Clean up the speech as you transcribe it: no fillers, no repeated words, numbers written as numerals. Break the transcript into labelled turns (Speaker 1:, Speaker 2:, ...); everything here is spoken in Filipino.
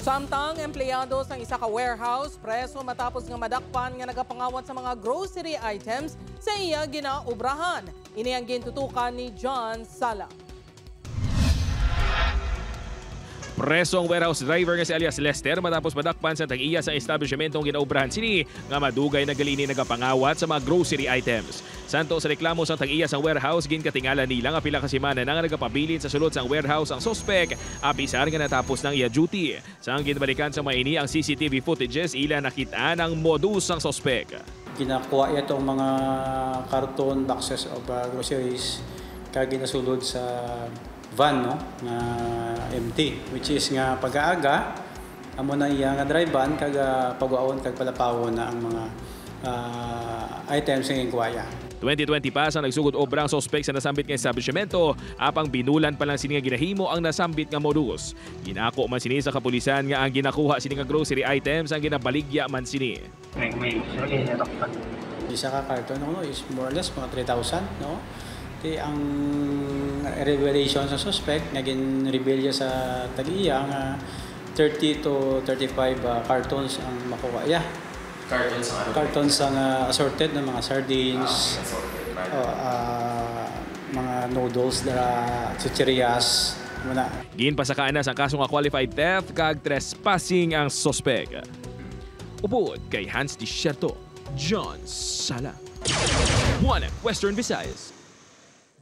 Speaker 1: Samtang empleyado sa isa ka warehouse preso matapos nga madakpan nga nagapangawat sa mga grocery items sa iya ginaubrahan. Ini ang gintutukan ni John Sala.
Speaker 2: Preso ang warehouse driver nga si alias Lester matapos madakpan sa tag-iya sa establishmentong ginaubrahan sini nga madugay na galini nagapangawat sa mga grocery items. Santo sa reklamo sa tag-iya sa warehouse, ginkatingala nila nga pila ka semana na nga nagapabilin sa sulod sang warehouse ang suspek apisar nga natapos ng iya duty. Sang ginbalikan sa maini ang CCTV footages, ila nakita ng modus ang suspek.
Speaker 3: Ginakuha itong mga karton boxes of groceries kaya ginasulod sa van, no, na empty, which is nga pag-aaga amo na iya nga drive van kaga pag-uawon kag palapawon na ang mga items nga inkuwaya.
Speaker 2: 2020 pa sa nagsugod obra ang suspek sa nasambit nga establishmento, apang binulan pa lang sini nga ginahimo ang nasambit nga modus. Ginako man sini sa kapulisan nga ang ginakuha sini nga grocery items ang ginabaligya man sini.
Speaker 3: Isa ka karton, no, is more or less mga 3,000, no. Ang revelation sa suspect naging rebellion sa tag-iya nga 30 to 35 cartons ang makuha. Yeah.
Speaker 4: Cartons ang
Speaker 3: Cartons ang assorted ng mga sardines, mga noodles, chichirias.
Speaker 2: Ginpasakaan na sa kaso nga qualified theft kag trespassing ang suspek. Upod kay Hans Desierto, John Sala. One Western Visayas.